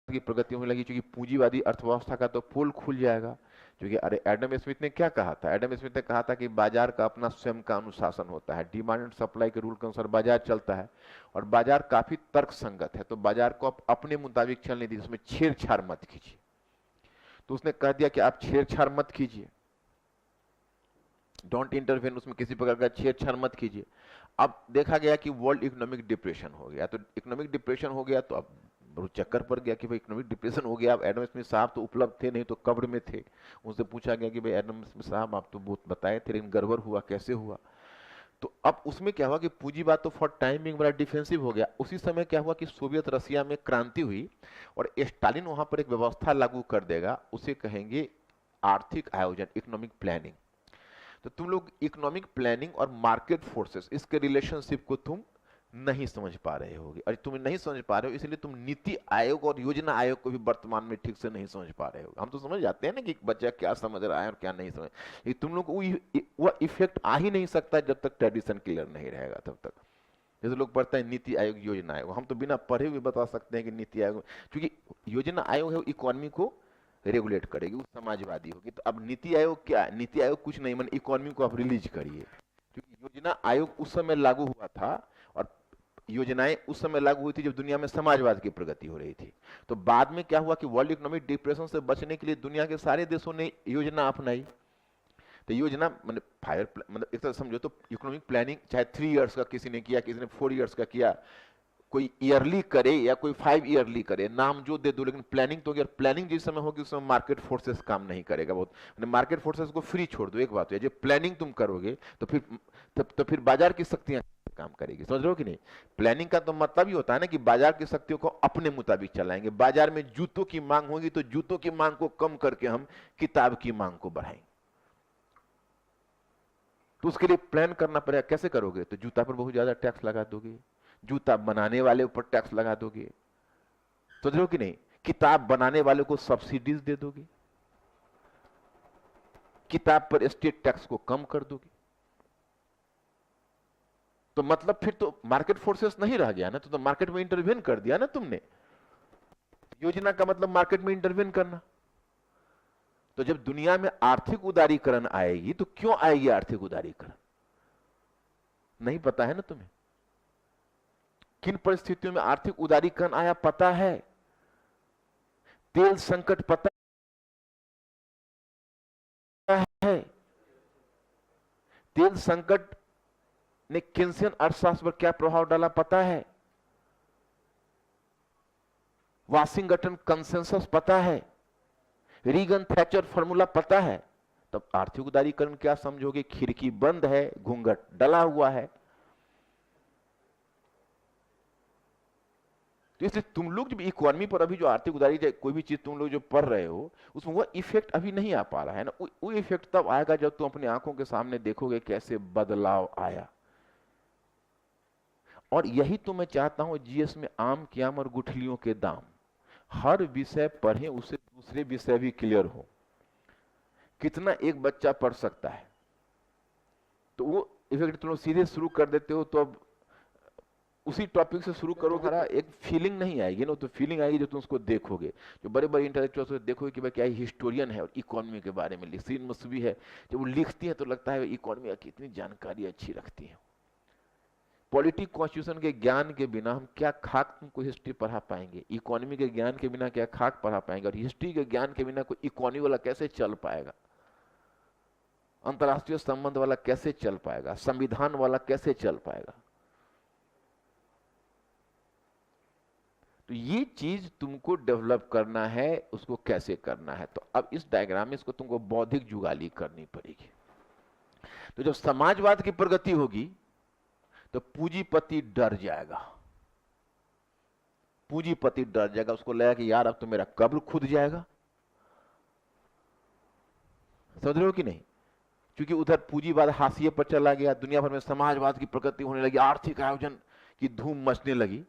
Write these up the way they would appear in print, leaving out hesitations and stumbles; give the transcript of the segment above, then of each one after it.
की प्रगति होने लगी, क्योंकि पूंजीवादी अर्थव्यवस्था का तो पोल खुल जाएगा। क्योंकि अरे एडम स्मिथ ने क्या कहा था? एडम स्मिथ ने कहा था कि बाजार का अपना स्वयं का अनुशासन होता है, डिमांड एंड सप्लाई के रूल के अनुसार बाजार चलता है, और बाजार काफी तर्क संगत है, तो बाजार को आप अपने मुताबिक चलने दीजिए, उसमें छेड़छाड़ मत कीजिए। तो उसने कह दिया कि आप छेड़छाड़ मत कीजिए, डोंट इंटरवेन, उसमें किसी प्रकार का छेड़छाड़ मत कीजिए। अब देखा गया कि वर्ल्ड इकोनॉमिक डिप्रेशन हो गया, तो इकोनॉमिक डिप्रेशन हो गया तो अब बहुत चक्कर पड़ गया कि भाई इकोनॉमिक डिप्रेशन हो गया। अब एडम स्मिथ साहब तो उपलब्ध थे नहीं, तो कब्र में थे। उनसे पूछा गया कि भाई एडम स्मिथ साहब आप तो बहुत बताए थे, लेकिन गड़बड़ हुआ, कैसे हुआ? तो अब उसमें क्या हुआ कि पूंजीवाद तो फॉर टाइमिंग बड़ा डिफेंसिव हो गया। उसी समय क्या हुआ कि सोवियत रशिया में क्रांति हुई, और स्टालिन वहां पर एक व्यवस्था लागू कर देगा, उसे कहेंगे आर्थिक आयोजन, इकोनॉमिक प्लानिंग। तो तुम लोग इकोनॉमिक प्लानिंग और मार्केट फोर्सेस, इसके रिलेशनशिप को तुम नहीं समझ पा रहे होगे, और तुम नहीं समझ पा रहे हो इसलिए तुम नीति आयोग और योजना आयोग को भी वर्तमान में ठीक से नहीं समझ पा रहे हो। हम तो समझ जाते हैं ना कि बच्चा क्या समझ रहा है और क्या नहीं समझ, ये तुम लोग वो इफेक्ट आ ही नहीं सकता जब तक ट्रेडिशन क्लियर नहीं रहेगा तब तक। जैसे लोग पढ़ते हैं नीति आयोग, योजना आयोग, हम तो बिना पढ़े हुए बता सकते हैं कि नीति आयोग, क्योंकि योजना आयोग है वो इकोनॉमी को रेगुलेट करेगी, वो समाजवादी होगी। तो अब नीति आयोग क्या है? नीति आयोग कुछ नहीं, मैंने इकोनॉमी को आप रिलीज करिए, क्योंकि योजना आयोग उस समय लागू हुआ था, और योजनाएं उस समय लागू हुई थी जब दुनिया में समाजवाद की प्रगति हो रही थी। तो बाद में क्या हुआ कि वर्ल्ड इकोनॉमिक डिप्रेशन से बचने के लिए दुनिया के सारे देशों ने योजना अपनाई। तो योजना मतलब फायर मतलब एक तरह समझो तो इकोनॉमिक प्लानिंग चाहे 3 इयर्स का किसी ने किया, किसी ने 4 इयर्स का किया, कोई ईयरली करे या कोई 5 ईयरली करे, नाम जो दे दो, लेकिन प्लानिंग तो, अगर प्लानिंग जिस समय होगी उस समय मार्केट फोर्सेस काम नहीं करेगा बहुत, मार्केट फोर्सेस को फ्री छोड़ दो। एक बात है, जब प्लानिंग तुम करोगे तो फिर तो फिर बाजार की शक्तियां काम करेगी, समझ रहे हो कि नहीं? प्लानिंग का तो मतलब ही होता है ना कि बाजार की शक्तियों को अपने मुताबिक चलाएंगे। बाजार में जूतों की मांग होगी तो जूतों की मांग को कम करके हम किताब की मांग को बढ़ाएंगे। तो उसके लिए प्लान करना पड़ेगा। कैसे करोगे? तो जूता पर बहुत ज्यादा टैक्स लगा दोगे, जूता बनाने वाले ऊपर टैक्स लगा दोगे, समझ रहे हो कि नहीं? किताब बनाने वाले को सब्सिडीज दे दोगे, किताब पर स्टेट टैक्स को कम कर दोगे। तो मतलब फिर तो मार्केट फोर्सेस नहीं रह गया ना, तो मार्केट में इंटरवेन कर दिया ना तुमने। योजना का मतलब मार्केट में इंटरवेन करना। तो जब दुनिया में आर्थिक उदारीकरण आएगी तो क्यों आएगी आर्थिक उदारीकरण? नहीं पता है ना तुम्हें? किन परिस्थितियों में आर्थिक उदारीकरण आया पता है? तेल संकट पता है? तेल संकट ने केन्सियन अर्थशास्त्र पर क्या प्रभाव डाला पता है? वाशिंगटन कंसेंसस पता है? रीगन थैचर फॉर्मूला पता है? तब आर्थिक उदारीकरण क्या समझोगे? खिड़की बंद है, घूंघट डला हुआ है। तो इसलिए तुम लोग जब इकोनॉमी पर अभी जो आर्थिक उदारी कोई भी चीज तुम लोग जो पढ़ रहे हो उसमें वो इफेक्ट अभी नहीं आ पा रहा है ना। वो इफेक्ट तब आएगा जब तुम अपनी आंखों के सामने देखोगे कैसे बदलाव आया। और यही तो मैं चाहता हूं जीएस में आम के आम और गुठलियों के दाम, हर विषय पढ़े उसे दूसरे विषय भी क्लियर हो। कितना एक बच्चा पढ़ सकता है, तो वो इफेक्ट तुम लोग सीधे शुरू कर देते हो, तो अब उसी टॉपिक से शुरू करोगे तो एक फीलिंग नहीं आएगी ना। तो फीलिंग आएगी जो तुम उसको देखोगे। जो बड़े बड़े इंटेलेक्चुअल्स देखोगे कि भाई क्या हिस्टोरियन है और इकोनॉमी के बारे में सीन मसूबी है, जब वो लिखती है तो लगता है इकोनॉमी की इतनी जानकारी अच्छी रखती है। पॉलिटिक कॉन्स्टिट्यूशन के ज्ञान के बिना हम क्या खाक तुमको हिस्ट्री पढ़ा पाएंगे? इकोनॉमी के ज्ञान के बिना क्या खाक पढ़ा पाएंगे? और हिस्ट्री के ज्ञान के बिना कोई इकोनॉमी वाला कैसे चल पाएगा? अंतरराष्ट्रीय संबंध वाला कैसे चल पाएगा? संविधान वाला कैसे चल पाएगा? तो ये चीज तुमको डेवलप करना है, उसको कैसे करना है? तो अब इस डायग्राम में इसको तुमको बौद्धिक जुगाली करनी पड़ेगी। तो जब समाजवाद की प्रगति होगी तो पूंजीपति डर जाएगा। पूंजीपति डर जाएगा, उसको लगेगा कि यार अब तो मेरा कब्र खुद जाएगा। समझ रहे हो कि नहीं? क्योंकि उधर पूंजीवाद हाशिए पर चला गया, दुनिया भर में समाजवाद की प्रगति होने लगी, आर्थिक आयोजन की धूम मचने लगी।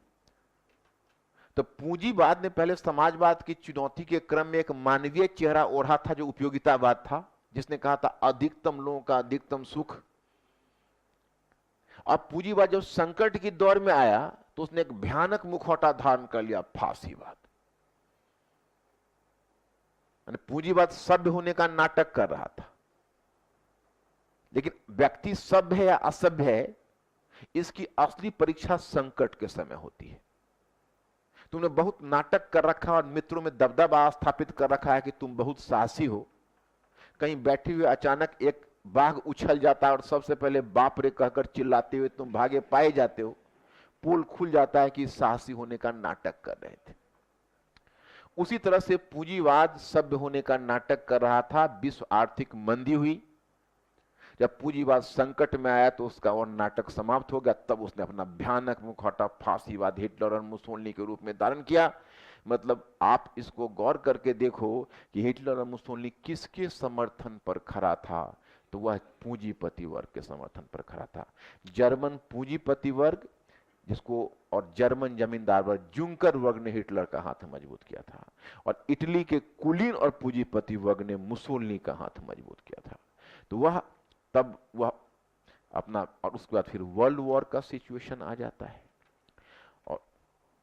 तो पूंजीवाद ने पहले समाजवाद की चुनौती के क्रम में एक मानवीय चेहरा ओढ़ा था जो उपयोगितावाद था, जिसने कहा था अधिकतम लोगों का अधिकतम सुख। अब पूंजीवाद जब संकट की दौर में आया तो उसने एक भयानक मुखौटा धारण कर लिया, फांसीवाद। पूंजीवाद सभ्य होने का नाटक कर रहा था, लेकिन व्यक्ति सभ्य है या असभ्य है, इसकी असली परीक्षा संकट के समय होती है। तुमने बहुत नाटक कर रखा और मित्रों में दबदबा स्थापित कर रखा है कि तुम बहुत साहसी हो, कहीं बैठे हुए अचानक एक बाघ उछल जाता है और सबसे पहले बाप रे कहकर चिल्लाते हुए तुम भागे पाए जाते हो, पोल खुल जाता है कि साहसी होने का नाटक कर रहे थे। उसी तरह से पूंजीवाद सभ्य होने का नाटक कर रहा था। विश्व आर्थिक मंदी हुई, जब पूंजीवाद संकट में आया तो उसका वो नाटक समाप्त हो गया। तब उसने अपना भयानक मुखौटा फांसीवाद हिटलर और मुसोलिनी के रूप में धारण किया। मतलब आप इसको गौर करके देखो कि हिटलर और मुसोलिनी किसके समर्थन पर खड़ा था, तो वह पूंजीपति वर्ग के समर्थन पर खड़ा था। जर्मन पूंजीपति वर्ग जिसको और जर्मन जमींदार वर्ग, जुंकर वर्ग ने हिटलर का हाथ मजबूत किया था, और इटली के कुलीन और पूंजीपति वर्ग ने मुसोलिनी का हाथ मजबूत किया था। तो वह तब वह अपना, और उसके बाद फिर वर्ल्ड वॉर का सिचुएशन आ जाता है। और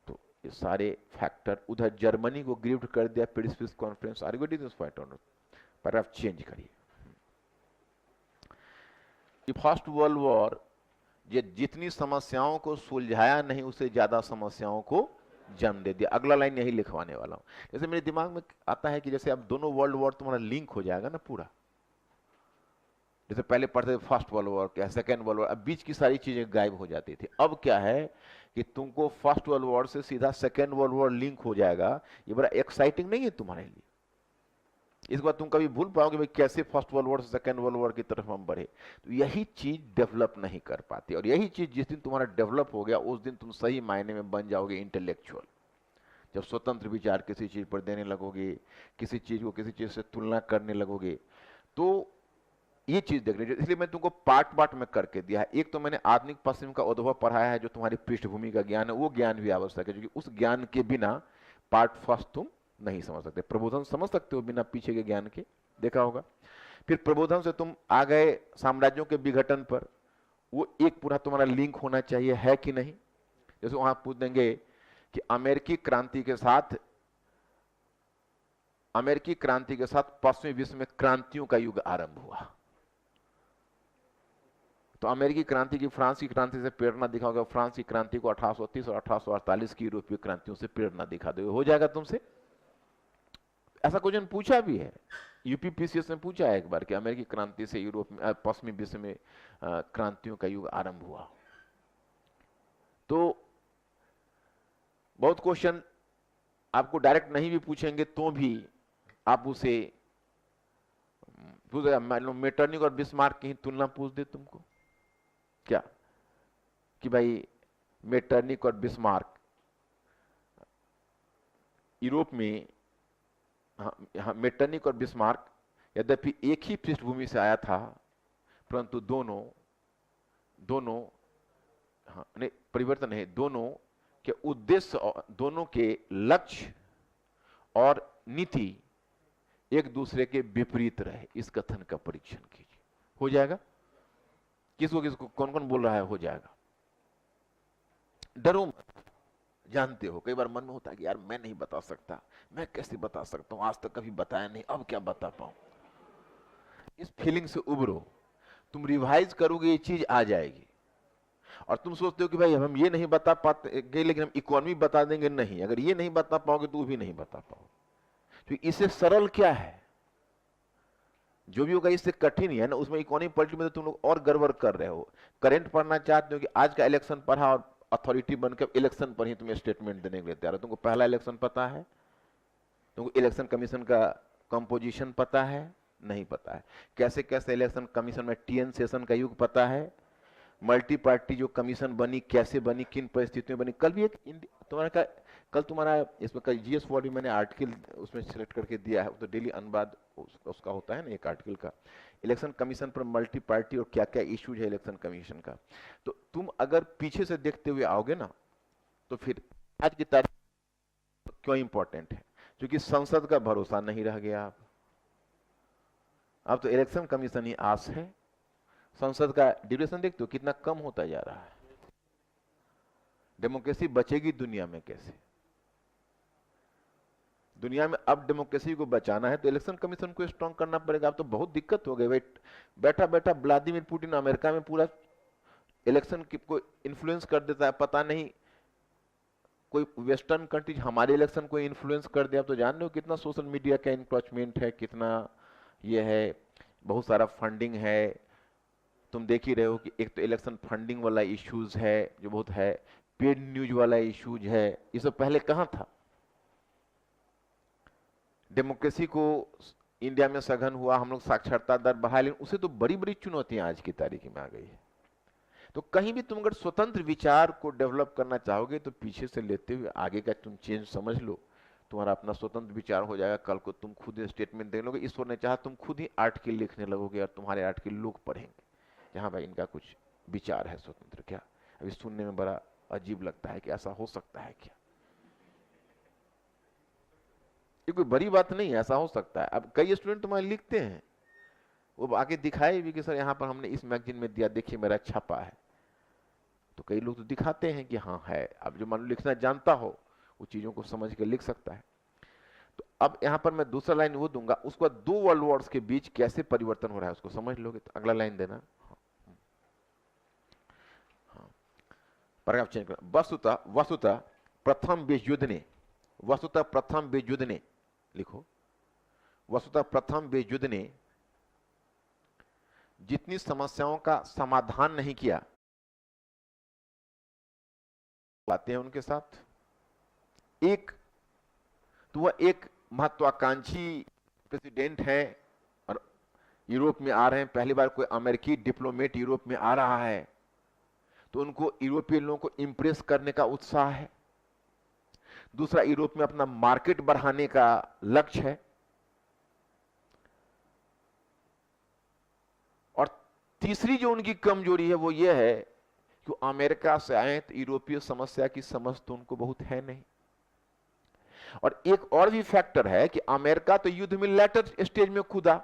तो ये सारे फैक्टर, उधर जर्मनी को ग्रीव्ड कर दिया piece conference, argument this fight on, पर आप चेंज करिए। फर्स्ट वर्ल्ड वॉर ये जितनी समस्याओं को सुलझाया नहीं, उससे ज्यादा समस्याओं को जन्म दे दिया। अगला लाइन यही लिखवाने वाला हूं। जैसे मेरे दिमाग में आता है कि जैसे अब दोनों वर्ल्ड वॉर तुम्हारा लिंक हो जाएगा ना पूरा, जैसे पहले पढ़ते थे फर्स्ट वर्ल्ड वॉर क्या, सेकेंड वर्ल्ड वॉर, अब बीच की सारी चीजें गायब हो जाती थी। अब क्या है कि तुमको फर्स्ट वर्ल्ड वॉर से सीधा सेकेंड वर्ल्ड वॉर लिंक हो जाएगा। ये बड़ा एक्साइटिंग नहीं है तुम्हारे लिए? इस बार तुम कभी भूल पाओगे भाई कैसे फर्स्ट वर्ल्ड वॉर से सेकेंड वर्ल्ड वॉर की तरफ हम बढ़े। तो यही चीज डेवलप नहीं कर पाती, और यही चीज जिस दिन तुम्हारा डेवलप हो गया उस दिन तुम सही मायने में बन जाओगे इंटेलेक्चुअल। जब स्वतंत्र विचार किसी चीज पर देने लगोगे, किसी चीज को किसी चीज से तुलना करने लगोगे, तो ये चीज देख रही है। इसलिए मैं तुमको पार्ट पार्ट में करके दिया है। एक तो मैंने आधुनिक पश्चिम का उद्भव पढ़ाया है, जो तुम्हारी पृष्ठभूमि का ज्ञान है, वो ज्ञान भी आवश्यक है, क्योंकि उस ज्ञान के बिना पार्ट फर्स्ट तुम नहीं समझ सकते। प्रबोधन समझ सकते हो बिना पीछे के ज्ञान के, देखा होगा। फिर प्रबोधन से तुम आ गए साम्राज्यों के विघटन पर, वो एक पूरा तुम्हारा लिंक होना चाहिए, है कि नहीं। जैसे वहां पूछ देंगे कि अमेरिकी क्रांति के साथ पश्चिमी विश्व में क्रांतियों का युग आरंभ हुआ। तो अमेरिकी क्रांति की फ्रांस की क्रांति से प्रेरणा दिखाओगे, फ्रांस की क्रांति को 1830 और 1848 की यूरोपीय क्रांतियों से प्रेरणा दिखा दोगे, हो जाएगा तुमसे। ऐसा क्वेश्चन पूछा भी है, यूपीपीसीएस ने पूछा है एक बार कि अमेरिकी क्रांति से यूरोप में, पश्चिमी विश्व में क्रांतियों का युग आरंभ हुआ। तो बहुत क्वेश्चन आपको डायरेक्ट नहीं भी पूछेंगे तो भी आप उसे पूछ, मान लो मेटरनिक और बिस्मार्क की तुलना पूछ दे तुमको क्या, कि भाई मेटरनिक और बिस्मार्क यूरोप में, मेटरनिक और बिस्मार्क यद्यपि एक ही पृष्ठभूमि से आया था, परंतु दोनों परिवर्तन है, दोनों के उद्देश्य, दोनों के लक्ष्य और नीति एक दूसरे के विपरीत रहे। इस कथन का परीक्षण कीजिए, हो जाएगा। किसको कौन कौन बोल रहा है हो जाएगा? डरो मत, जानते हो कई बार मन में होता है कि यार मैं नहीं बता सकता, मैं कैसे बता सकता हूं, आज तक कभी बताया नहीं, अब क्या बता पाऊं। इस फीलिंग से उबरो, तुम रिवाइज करोगे ये चीज आ जाएगी। और तुम सोचते हो कि भाई हम ये नहीं बता पाते लेकिन हम इकोनॉमी बता देंगे, नहीं, अगर ये नहीं बता पाओगे तो भी नहीं बता पाओगे। तो इससे सरल क्या है, जो भी होगा इससे कठिन ही है ना। उसमें इकोनॉमी पॉलिटिक्स में तो तुम लोग और गड़बड़ कर रहे हो। करंट पढ़ना चाहते हो कि आज का इलेक्शन पढ़ा और अथॉरिटी बनकर इलेक्शन पर ही तुम्हें स्टेटमेंट देने के लिए तैयार हो। तुमको पहला इलेक्शन पता है? तुमको इलेक्शन कमीशन का कंपोजिशन पता है? नहीं पता है। कैसे कैसे इलेक्शन कमीशन में टीएन सेशन का युग पता है? मल्टी पार्टी जो कमीशन बनी कैसे बनी, किन परिस्थितियों में बनी। कल भी एक तुम्हारा इसमें कल जीएस वर्ड भी मैंने आर्टिकल उसमें सिलेक्ट करके दिया है, तो डेली अनुवाद उसका होता है ना एक आर्टिकल का, इलेक्शन कमीशन पर मल्टी पार्टी और क्या क्या इश्यूज है इलेक्शन कमीशन का। तो तुम अगर पीछे से देखते हुए आओगे ना, तो फिर आज की तारीख क्यों इंपॉर्टेंट है? क्योंकि संसद का भरोसा नहीं रह गया। अब तो इलेक्शन कमीशन ही आस है। संसद का ड्यूरेशन देखते हो कितना कम होता जा रहा है। डेमोक्रेसी बचेगी दुनिया में कैसे? दुनिया में अब डेमोक्रेसी को बचाना है तो इलेक्शन कमीशन को स्ट्रांग करना पड़ेगा। अब तो बहुत दिक्कत हो गई भाई, बैठा बैठा व्लादिमीर पुतिन अमेरिका में पूरा इलेक्शन को इन्फ्लुएंस कर देता है। पता नहीं कोई वेस्टर्न कंट्रीज हमारे इलेक्शन को इन्फ्लुएंस कर दिया। तो जान रहे हो कितना सोशल मीडिया का इंक्रोचमेंट है, कितना ये है, बहुत सारा फंडिंग है। तुम देख ही रहे हो कि एक तो इलेक्शन फंडिंग वाला इश्यूज है जो बहुत है, पेड न्यूज वाला इश्यूज है, ये सब पहले कहां था। डेमोक्रेसी को इंडिया में सघन हुआ, हम लोग साक्षरता दर बढ़ाए, लेकिन उसे तो बड़ी बड़ी चुनौतियां आज की तारीख में आ गई है। तो कहीं भी तुम अगर स्वतंत्र विचार को डेवलप करना चाहोगे तो पीछे से लेते हुए आगे का तुम चेंज समझ लो, तुम्हारा अपना स्वतंत्र विचार हो जाएगा। कल को तुम खुद स्टेटमेंट दे लोगे, ईश्वर ने चाहा तुम खुद ही आर्टिकल लिखने लगोगे और तुम्हारे आर्टिकल लोग पढ़ेंगे, जहां भाई इनका कुछ विचार है स्वतंत्र। क्या अभी सुनने में बड़ा अजीब लगता है कि ऐसा हो सकता है क्या। ये कोई बड़ी बात नहीं है, ऐसा हो सकता है। अब कई स्टूडेंट तुम्हारे लिखते हैं, वो आगे दिखाए भी कि सर यहाँ पर हमने इस मैगजीन में दिया, देखिए मेरा छपा है। तो कई लोग तो दिखाते हैं कि हाँ है। अब जो मान लो लिखना जानता हो वो चीजों को समझ के लिख सकता है। तो अब यहाँ पर मैं दूसरा लाइन वो दूंगा, उसको दो वर्ल्ड वॉर्स के बीच कैसे परिवर्तन हो रहा है उसको समझ लोगे तो अगला लाइन देना। पैराग्राफ चेंज करना। वस्तुतः प्रथम विश्व युद्ध ने लिखो, वस्तुतः प्रथम विश्व युद्ध ने जितनी समस्याओं का समाधान नहीं किया, बातें हैं उनके साथ। एक तो वह एक महत्वाकांक्षी प्रेसिडेंट है और यूरोप में आ रहे हैं, पहली बार कोई अमेरिकी डिप्लोमेट यूरोप में आ रहा है, तो उनको यूरोपीय लोगों को इंप्रेस करने का उत्साह है। दूसरा, यूरोप में अपना मार्केट बढ़ाने का लक्ष्य है। और तीसरी जो उनकी कमजोरी है वो ये है कि अमेरिका से आए तो यूरोपीय समस्या की समझ तो उनको बहुत है नहीं। और एक और भी फैक्टर है कि अमेरिका तो युद्ध में लेटर स्टेज में कूदा,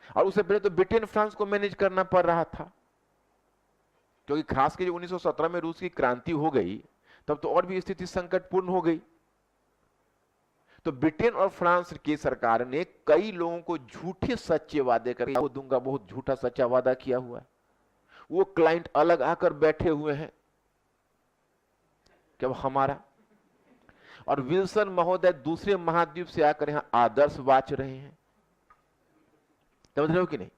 और उससे पहले तो ब्रिटेन फ्रांस को मैनेज करना पड़ रहा था, क्योंकि खास कर 1917 में रूस की क्रांति हो गई तब तो और भी स्थिति संकटपूर्ण हो गई। तो ब्रिटेन और फ्रांस की सरकार ने कई लोगों को झूठे सच्चे वादे करके वो दूंगा, बहुत झूठा सच्चा वादा किया हुआ है। वो क्लाइंट अलग आकर बैठे हुए हैं कि हमारा, और विल्सन महोदय दूसरे महाद्वीप से आकर यहां आदर्श वाच रहे हैं। समझ रहे हो कि नहीं।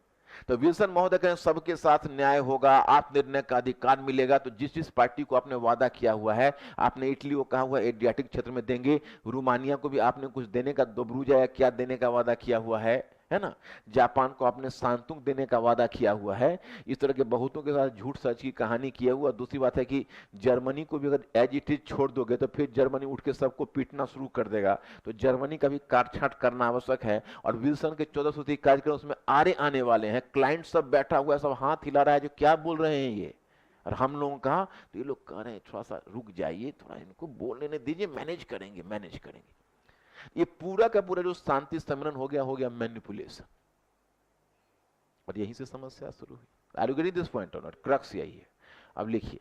तो विल्सन महोदय कहें सबके साथ न्याय होगा, आप निर्णय का अधिकार मिलेगा। तो जिस जिस पार्टी को आपने वादा किया हुआ है, आपने इटली को कहा हुआ एडियाटिक क्षेत्र में देंगे, रोमानिया को भी आपने कुछ देने का, दोब्रूजा या क्या देने का वादा किया हुआ है ना, जापान को आपने सांतुक देने का वादा किया हुआ है। इस तरह के बहुतों के साथ झूठ सच की कहानी किया हुआ। दूसरी बात है कि जर्मनी को भी अगर एज इट इज छोड़ दोगे तो फिर जर्मनी उठ के सबको पीटना शुरू कर देगा। तो जर्मनी का भी काटछांट करना आवश्यक है। और विल्सन के 14 सूत्री कार्यक्रम उसमें आने वाले हैं। क्लाइंट सब बैठा हुआ है, सब हाथ हिला रहा है जो क्या बोल रहे हैं ये, और हम लोगों का तो ये लोग कह रहे हैं थोड़ा सा रुक जाइए, थोड़ा इनको बोलने दीजिए, मैनेज करेंगे। ये पूरा का पूरा जो शांति सम्मेलन हो गया मैनिपुलेशन, और यहीं से समस्या शुरू हुई। Are you getting this point और नॉट? क्रक्स यही है। अब लिखिए,